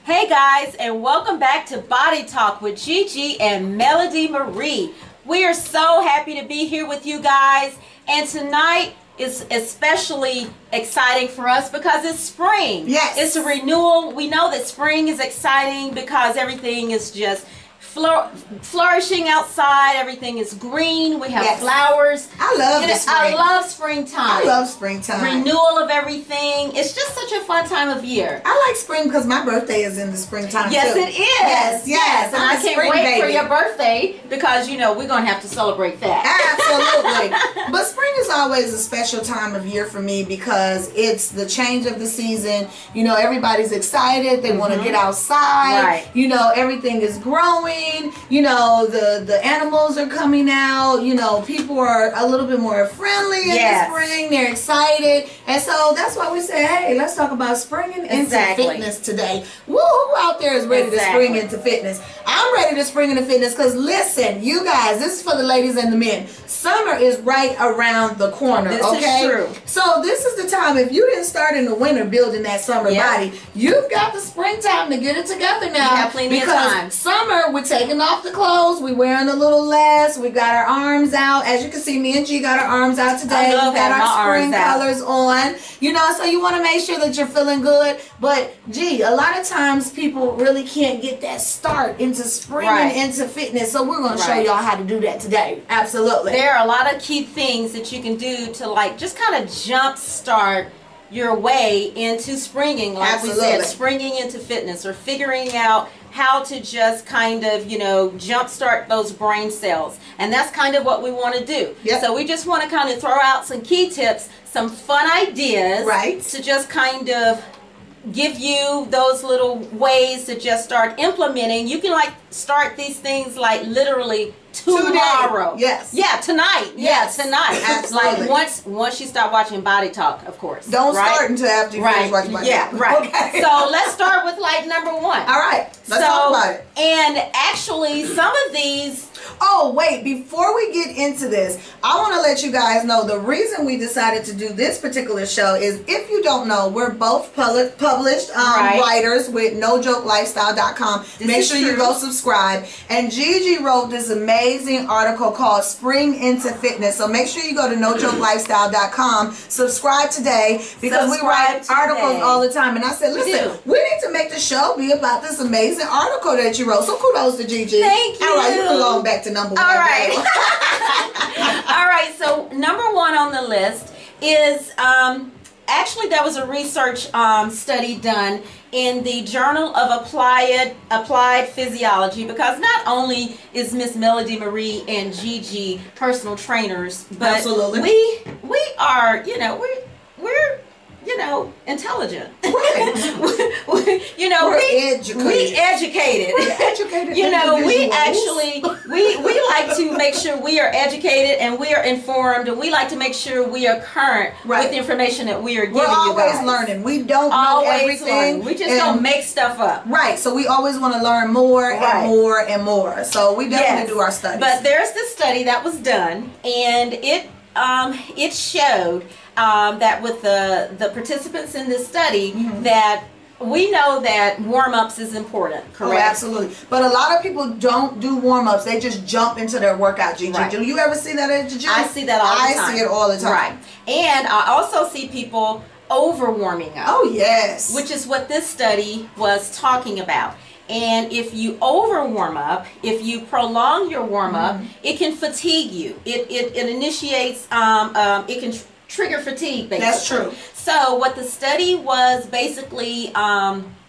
Hey guys, and welcome back to Body Talk with Gigi and Melody Marie. We are so happy to be here with you guys, and tonight is especially exciting for us because it's spring. Yes. It's a renewal. We know that spring is exciting because everything is just flourishing outside. Everything is green. We have flowers. I love the spring. I love springtime. I love springtime. Renewal of everything. It's just such a fun time of year. I like spring because my birthday is in the springtime Yes, too. it is. Yes. And I can't wait for your birthday because, you know, we're going to have to celebrate that. Absolutely. But spring is always a special time of year for me because it's the change of the season. You know, everybody's excited. They want to get outside. Right. You know, everything is growing. You know, the animals are coming out. You know, people are a little bit more friendly in the spring. They're excited. And so that's why we say, hey, let's talk about springing into fitness today. Woo, who out there is ready to spring into fitness? I'm ready to spring into fitness because listen, you guys, this is for the ladies and the men. Summer is right around the corner, This is true. So this is the time, if you didn't start in the winter building that summer body, you've got the springtime to get it together now. You have plenty of time. Summer, we're taking off the clothes, we're wearing a little less, we got our arms out. As you can see, me and G got our arms out today. We got our spring colors on. You know, so you want to make sure that you're feeling good. But G, a lot of times people really can't get that start into springing into fitness. So we're going to show y'all how to do that today. Absolutely. There are a lot of key things that you can do to like just kind of jump start your way into springing, like we said, springing into fitness, or figuring out how to just kind of, you know, jumpstart those brain cells. And that's kind of what we want to do. So we just want to kind of throw out some key tips, some fun ideas to just kind of give you those little ways to just start implementing. You can like start these things like literally tomorrow. Yeah, tonight. Yeah, tonight. Absolutely. Like once you start watching Body Talk, of course. Don't start until after you finish watching Body Talk. Okay. So let's start with like number one. All right. Let's talk about it. And actually, some of these. Oh, wait, before we get into this, I want to let you guys know the reason we decided to do this particular show is, if you don't know, we're both published writers with NoJokeLifestyle.com. Make sure you go subscribe. And Gigi wrote this amazing article called Spring into Fitness. So make sure you go to NoJokeLifestyle.com, subscribe today, because we write articles all the time. And I said, listen, we need to make the show be about this amazing article that you wrote. So kudos to Gigi. Thank you. All right, you can go back to number one. All right. All right, so number one on the list is actually there was a research study done in the Journal of Applied Physiology, because not only is Miss Melody Marie and Gigi personal trainers, but we are, you know, we're you know, intelligent. You know, we're educated. We educated. We're educated. You know, we actually we like to make sure we are educated and we are informed, and we like to make sure we are current with the information that we are giving you guys. We're always learning. We don't know everything. Learning. We just don't make stuff up. Right. So we always want to learn more and more and more. So we definitely do our studies. But there's this study that was done, and it showed that with the participants in this study, that we know that warm-ups is important, correct? Oh, absolutely. But a lot of people don't do warm-ups. They just jump into their workout, Gigi. Do you ever see that at the gym? I see that all the time. I see it all the time. Right. And I also see people over-warming up. Oh, yes. Which is what this study was talking about. And if you over warm up, if you prolong your warm up, it can fatigue you. It initiates, it can trigger fatigue, basically. That's true. So what the study was basically,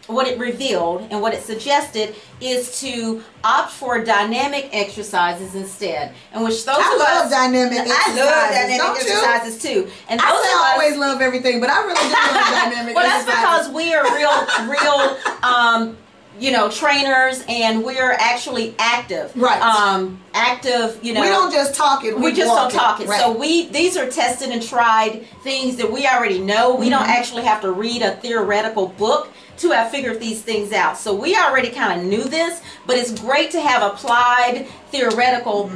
what it revealed and what it suggested is to opt for dynamic exercises instead, in which those I love dynamic exercises too. And those I always love everything, but I really do love dynamic well, exercises. that's because we are real you know, trainers, and we're actually active. Active, you know. We don't just talk it. We just don't talk it. So these are tested and tried things that we already know. We don't actually have to read a theoretical book to have figured these things out. So we already kind of knew this, but it's great to have applied, theoretical,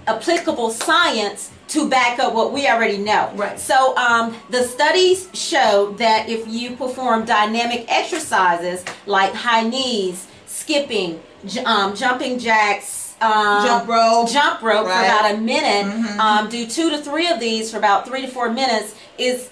applicable science to back up what we already know. Right. So the studies show that if you perform dynamic exercises like high knees, skipping, jumping jacks, jump rope for about a minute, do 2 to 3 of these for about 3 to 4 minutes,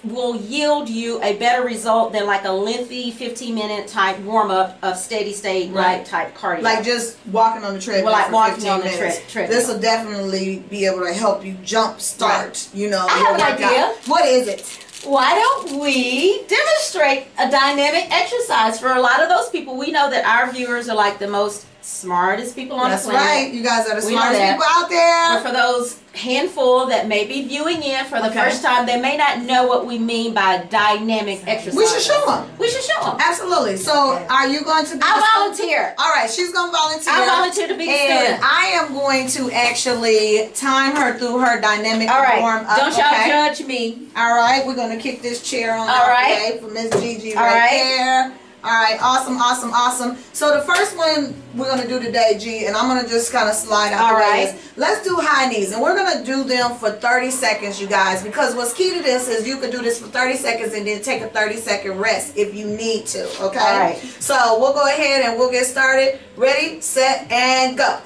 will yield you a better result than like a lengthy 15-minute type warm-up of steady state type cardio. Like just walking on the treadmill. Well, like for walking 15 on the minutes. treadmill. This will definitely be able to help you jump start. You know, I have an idea. What is it? Why don't we demonstrate a dynamic exercise for a lot of those people? We know that our viewers are like the most smartest people on the planet. That's right. You guys are the smartest people out there. But for those handful that may be viewing in for the first time, they may not know what we mean by dynamic exercise. We should show them. We should show them. Absolutely. So, are you going to be I'll volunteer. All right, she's going to volunteer. I'll volunteer to be the student. And I am going to actually time her through her dynamic warm up. Don't y'all judge me. All right, we're going to kick this chair on out the way for Miss Gigi there. All right, awesome, awesome, awesome. So the first one we're going to do today, G, and I'm going to just kind of slide out the way, is let's do high knees. And we're going to do them for 30 seconds, you guys, because what's key to this is you can do this for 30 seconds and then take a 30-second rest if you need to, okay? All right. So we'll go ahead and we'll get started. Ready, set, and go.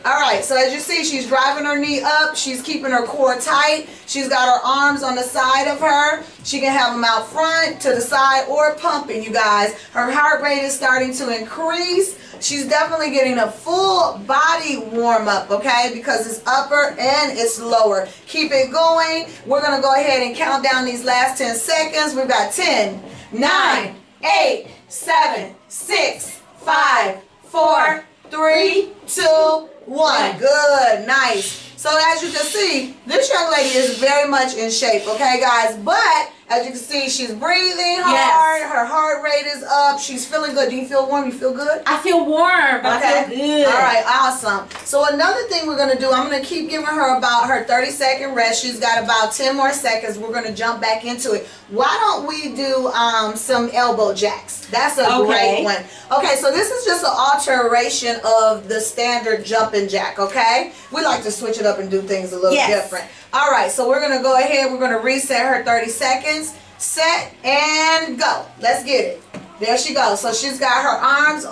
All right, so as you see, she's driving her knee up. She's keeping her core tight. She's got her arms on the side of her. She can have them out front, to the side, or pumping, you guys. Her heart rate is starting to increase. She's definitely getting a full body warm up, okay, because it's upper and it's lower. Keep it going. We're going to go ahead and count down these last 10 seconds. We've got 10, 9, 8, 7, 6, 5, 4, 3, 2, 1. Good, nice. So as you can see, this young lady is very much in shape, okay, guys? But as you can see, she's breathing hard. Her heart rate is up. She's feeling good. Do you feel warm? You feel good? I feel warm, but I feel good. All right, awesome. So another thing we're going to do, I'm going to keep giving her about her 30-second rest. She's got about 10 more seconds. We're going to jump back into it. Why don't we do some elbow jacks? That's a great one. Okay, so this is just an alteration of the standard jumping jack, okay? We like to switch it up and do things a little different. All right, so we're going to go ahead. We're going to reset her 30 seconds. Set and go. Let's get it. There she goes. So she's got her arms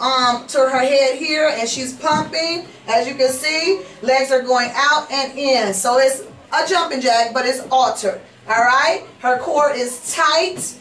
to her head here, and she's pumping. As you can see, legs are going out and in. So it's a jumping jack, but it's altered. All right? Her core is tight.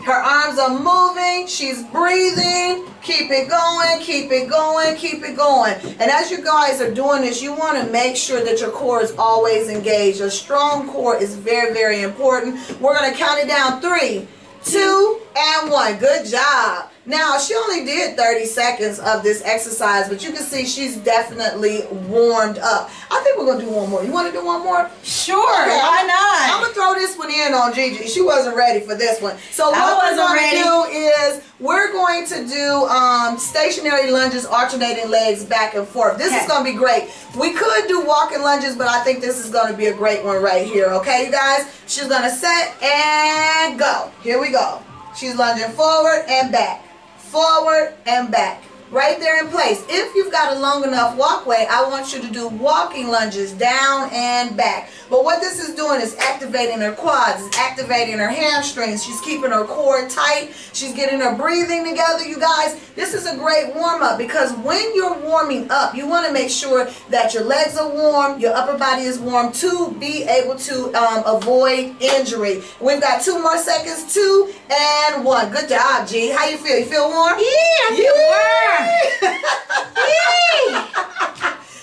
Her arms are moving. She's breathing. Keep it going, keep it going, keep it going. And as you guys are doing this, you want to make sure that your core is always engaged. A strong core is very, very important. We're going to count it down. 3, 2, and 1. Good job. Now, she only did 30 seconds of this exercise, but you can see she's definitely warmed up. I think we're going to do one more. You want to do one more? Sure. Okay, why not? I'm going to throw this one in on Gigi. She wasn't ready for this one. So what we're going to do is we're going to do stationary lunges, alternating legs back and forth. This is going to be great. We could do walking lunges, but I think this is going to be a great one right here. Okay, you guys? She's going to set and go. Here we go. She's lunging forward and back. Forward and back. Right there in place. If you've got a long enough walkway, I want you to do walking lunges down and back. But what this is doing is activating her quads, it's activating her hamstrings. She's keeping her core tight. She's getting her breathing together, you guys. This is a great warm-up because when you're warming up, you want to make sure that your legs are warm, your upper body is warm to be able to avoid injury. We've got 2 more seconds, 2 and 1. Good job, G. How you feel? You feel warm? Yeah, I feel warm.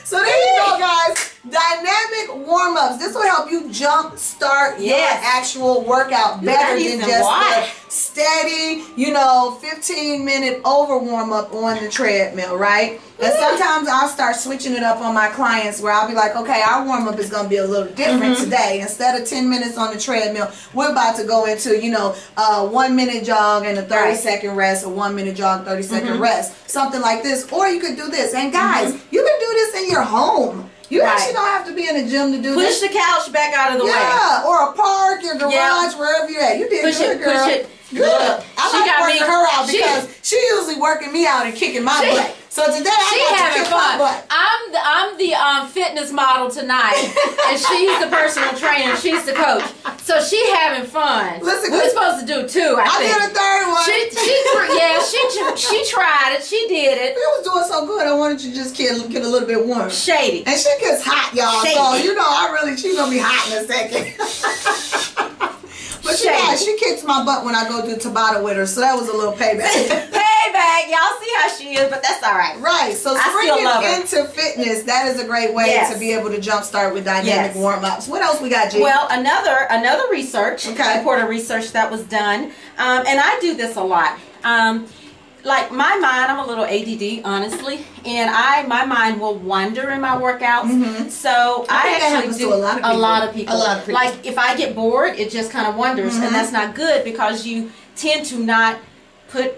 So there you go, guys. Dynamic warm-ups. This will help you jump start your actual workout better than just the steady, 15-minute over warm-up on the treadmill, right? And sometimes I'll start switching it up on my clients where I'll be like, okay, our warm-up is going to be a little different today. Instead of 10 minutes on the treadmill, we're about to go into, a 1-minute jog and a 30-second rest, a 1-minute jog, 30-second rest, something like this. Or you could do this. And guys, you can do this in your home. You actually don't have to be in a gym to do this. Push the couch back out of the way. Yeah, or a park, your garage, wherever you're at. You did good, girl. Push it. Good. I like working her out because she usually working me out and kicking my butt. So today I got to kick my butt. I'm the fitness model tonight, and she's the personal trainer. She's the coach. So she having fun. Listen, we're supposed to do two. I think. did a third one. She tried it. She did it. It was doing so good. I wanted to just get a little bit warm. Shady. And she gets hot, y'all. Shady. So you know, she's gonna be hot in a second. But she kicks my butt when I go do Tabata with her, so that was a little payback. Payback, y'all see how she is, but that's all right. Right, so springing into fitness, that is a great way to be able to jumpstart with dynamic warm-ups. What else we got, G? Well, another research, important research that was done, and I do this a lot. Like my mind, I'm a little ADD, honestly, and my mind will wander in my workouts. So I actually do a lot of people. Like if I get bored, it just kind of wanders, and that's not good because you tend to not put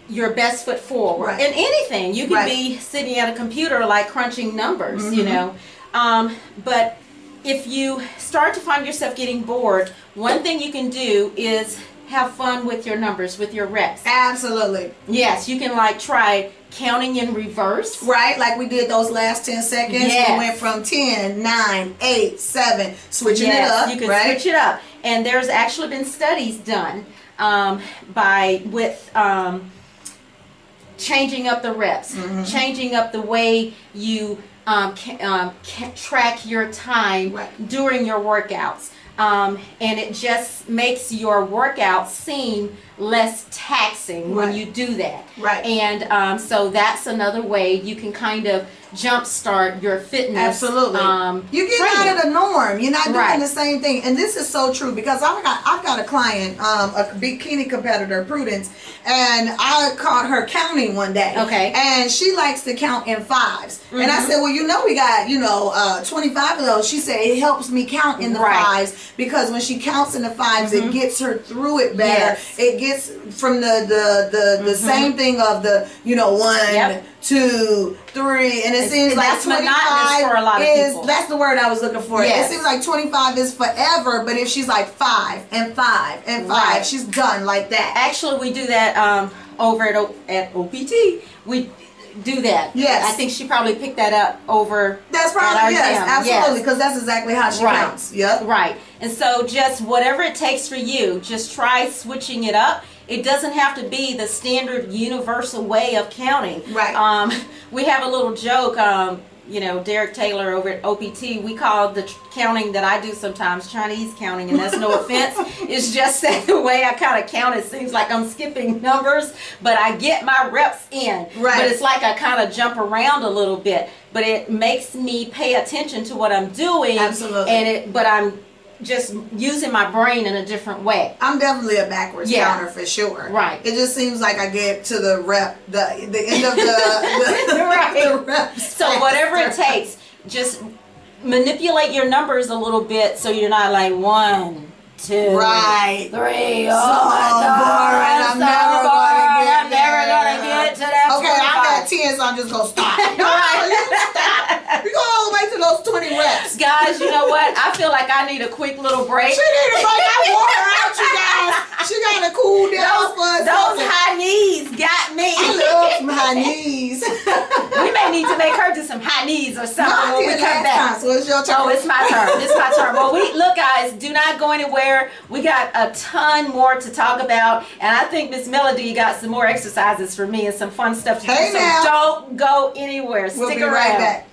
your best foot forward in anything. You could be sitting at a computer like crunching numbers, you know, but if you start to find yourself getting bored, one thing you can do is have fun with your numbers, with your reps. Absolutely. Yes, you can like try counting in reverse. Right, like we did those last 10 seconds. Yes. We went from 10, 9, 8, 7, switching it up. You can switch it up. And there's actually been studies done with changing up the reps, changing up the way you track your time during your workouts. And it just makes your workout seem less taxing when you do that. Right. And so that's another way you can kind of jumpstart your fitness. Absolutely. You get out of the norm. You're not doing the same thing. And this is so true because I've got a client, a bikini competitor, Prudence, and I caught her counting one day. Okay. And she likes to count in fives. And I said, well, you know, we got, 25 of those. She said, it helps me count in the fives because when she counts in the fives, it gets her through it better. Yes. It gets from the same thing of the, 1, 2, 3, and it seems like 25 for a lot of people. That's the word I was looking for. Yes. It seems like 25 is forever, but if she's like 5 and 5 and 5, she's done like that. Actually, we do that over at OPT. We do that. Yes. I think she probably picked that up over. That's probably, absolutely, because that's exactly how she counts. Yep. Right. And so just whatever it takes for you, just try switching it up. It doesn't have to be the standard universal way of counting. Right. We have a little joke, Derek Taylor over at OPT, we call the counting that I do sometimes Chinese counting, and that's no offense. It's just that the way I kind of count, it seems like I'm skipping numbers, but I get my reps in. Right. But it's like I kind of jump around a little bit, but it makes me pay attention to what I'm doing. Absolutely. But I'm just using my brain in a different way. I'm definitely a backwards counter for sure. Right. It just seems like I get to the rep, the end of the reps. So whatever it takes, just manipulate your numbers a little bit so you're not like 1, 2, 3. Oh my God, I'm never gonna get to that. Okay, I'm at 10, so I'm just gonna stop. We go all the way to those 20 reps. Guys, you know what? I feel like I need a quick little break. She need a break. I wore her out, you guys. She got to cool down. Those high knees got me. I love some high knees. We may need to make her do some high knees or something when we come back. So it's your turn. Oh, it's my turn. It's my turn. Well, look, guys, do not go anywhere. We got a ton more to talk about, and I think Miss Melody got some more exercises for me and some fun stuff to do. So don't go anywhere. Stick around. We'll be right back.